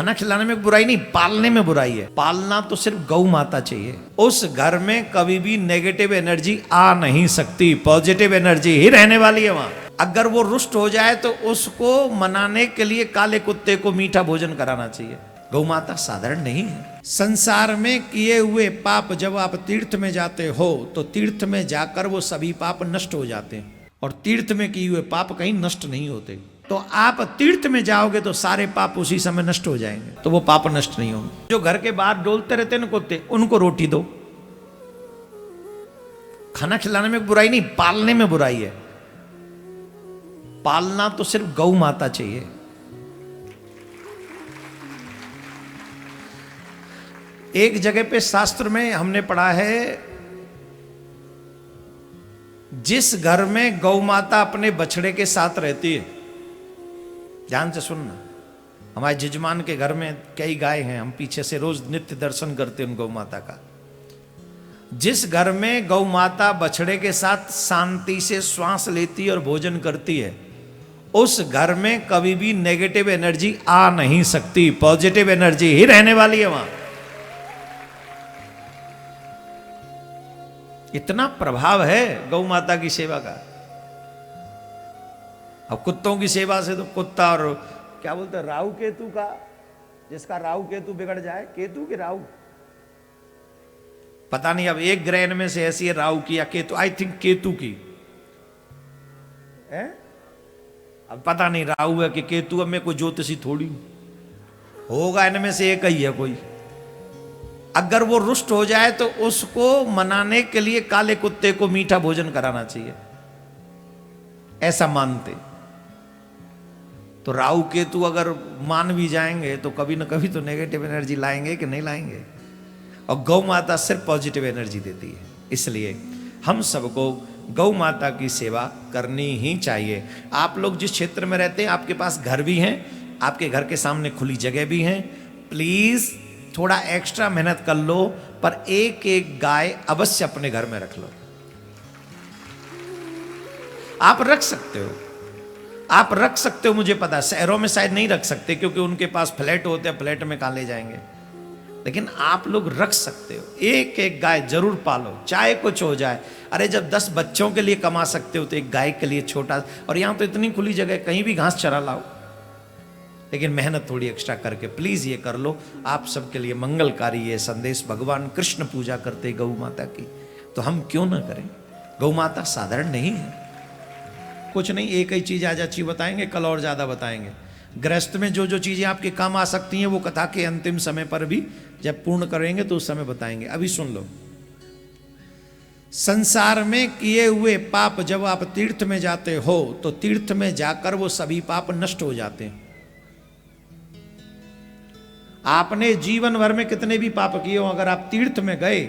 खाना खिलाने में बुराई नहीं, पालने में बुराई है। पालना तो सिर्फ गौ माता चाहिए। उस घर में कभी भी नेगेटिव एनर्जी आ नहीं सकती, पॉजिटिव एनर्जी ही रहने वाली है वहां। अगर वो रुष्ट हो जाए तो उसको मनाने के लिए काले कुत्ते को मीठा भोजन कराना चाहिए। गौ माता साधारण नहीं है। संसार में किए हुए पाप जब आप तीर्थ में जाते हो तो तीर्थ में जाकर वो सभी पाप नष्ट हो जाते हैं, और तीर्थ में किए हुए पाप कहीं नष्ट नहीं होते। तो आप तीर्थ में जाओगे तो सारे पाप उसी समय नष्ट हो जाएंगे, तो वो पाप नष्ट नहीं होंगे। जो घर के बाहर डोलते रहते हैं कुत्ते, उनको रोटी दो। खाना खिलाने में बुराई नहीं, पालने में बुराई है। पालना तो सिर्फ गौ माता चाहिए। एक जगह पे शास्त्र में हमने पढ़ा है, जिस घर में गौ माता अपने बछड़े के साथ रहती है, ध्यान से सुनना, हमारे जजमान के घर में कई गाय हैं, हम पीछे से रोज नित्य दर्शन करते हैं उन गौ माता का। जिस घर में गौ माता बछड़े के साथ शांति से श्वास लेती और भोजन करती है, उस घर में कभी भी नेगेटिव एनर्जी आ नहीं सकती, पॉजिटिव एनर्जी ही रहने वाली है वहां। इतना प्रभाव है गौ माता की सेवा का। अब कुत्तों की सेवा से तो कुत्ता, और क्या बोलते हैं, राहु केतु का, जिसका राहु केतु बिगड़ जाए, केतु की राहु पता नहीं, अब एक ग्रह में से ऐसी है राहु की या केतु, आई थिंक केतु की है। अब पता नहीं राहु है कि केतु, अब मैं कोई ज्योतिषी थोड़ी होगा, इनमें से एक ही है कोई। अगर वो रुष्ट हो जाए तो उसको मनाने के लिए काले कुत्ते को मीठा भोजन कराना चाहिए, ऐसा मानते। तो राहु केतु अगर मान भी जाएंगे तो कभी ना कभी तो नेगेटिव एनर्जी लाएंगे कि नहीं लाएंगे, और गौ माता सिर्फ पॉजिटिव एनर्जी देती है। इसलिए हम सबको गौ माता की सेवा करनी ही चाहिए। आप लोग जिस क्षेत्र में रहते हैं, आपके पास घर भी हैं, आपके घर के सामने खुली जगह भी है, प्लीज थोड़ा एक्स्ट्रा मेहनत कर लो, पर एक एक गाय अवश्य अपने घर में रख लो। आप रख सकते हो, आप रख सकते हो, मुझे पता है शहरों में शायद नहीं रख सकते क्योंकि उनके पास फ्लैट होते हैं, फ्लैट में कहां ले जाएंगे, लेकिन आप लोग रख सकते हो। एक एक गाय जरूर पालो, चाहे कुछ हो जाए। अरे जब 10 बच्चों के लिए कमा सकते हो तो एक गाय के लिए छोटा, और यहां तो इतनी खुली जगह, कहीं भी घास चरा लाओ, लेकिन मेहनत थोड़ी एक्स्ट्रा करके प्लीज ये कर लो। आप सबके लिए मंगलकारी ये संदेश। भगवान कृष्ण पूजा करते गौ माता की, तो हम क्यों ना करें। गौ माता साधारण नहीं है। कुछ नहीं, एक ही चीज आज अच्छी बताएंगे, कल और ज्यादा बताएंगे। गृहस्थ में जो जो चीजें आपके काम आ सकती हैं वो कथा के अंतिम समय पर भी जब पूर्ण करेंगे तो उस समय बताएंगे। अभी सुन लो। संसार में किए हुए पाप जब आप तीर्थ में जाते हो तो तीर्थ में जाकर वो सभी पाप नष्ट हो जाते हैं। आपने जीवन भर में कितने भी पाप किए हो, अगर आप तीर्थ में गए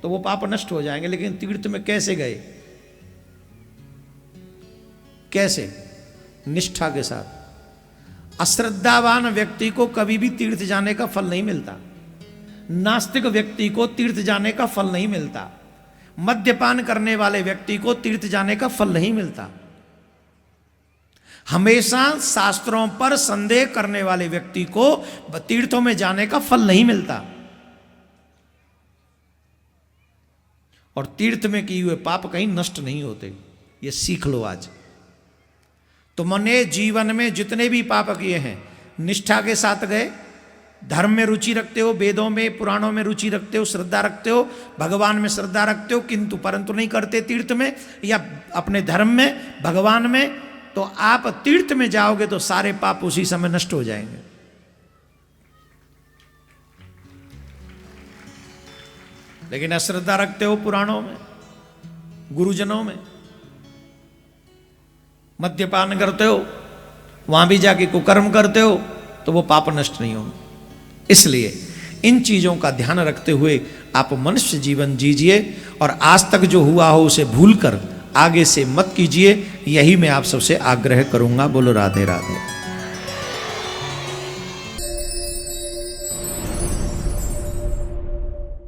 तो वो पाप नष्ट हो जाएंगे। लेकिन तीर्थ में कैसे गए, कैसे? निष्ठा के साथ। अश्रद्धावान व्यक्ति को कभी भी तीर्थ जाने का फल नहीं मिलता। नास्तिक व्यक्ति को तीर्थ जाने का फल नहीं मिलता। मद्यपान करने वाले व्यक्ति को तीर्थ जाने का फल नहीं मिलता। हमेशा शास्त्रों पर संदेह करने वाले व्यक्ति को तीर्थों में जाने का फल नहीं मिलता। और तीर्थ में किए हुए पाप कहीं नष्ट नहीं होते, ये सीख लो आज। तुमने जीवन में जितने भी पाप किए हैं, निष्ठा के साथ गए, धर्म में रुचि रखते हो, वेदों में पुराणों में रुचि रखते हो, श्रद्धा रखते हो, भगवान में श्रद्धा रखते हो, किंतु परंतु नहीं करते तीर्थ में या अपने धर्म में, भगवान में, तो आप तीर्थ में जाओगे तो सारे पाप उसी समय नष्ट हो जाएंगे। लेकिन अश्रद्धा रखते हो पुराणों में, गुरुजनों में, मद्यपान करते हो, वहां भी जाके कुकर्म करते हो, तो वो पाप नष्ट नहीं होंगे। इसलिए इन चीजों का ध्यान रखते हुए आप मनुष्य जीवन जीजिए, और आज तक जो हुआ हो उसे भूलकर आगे से मत कीजिए, यही मैं आप सबसे आग्रह करूंगा। बोलो राधे राधे।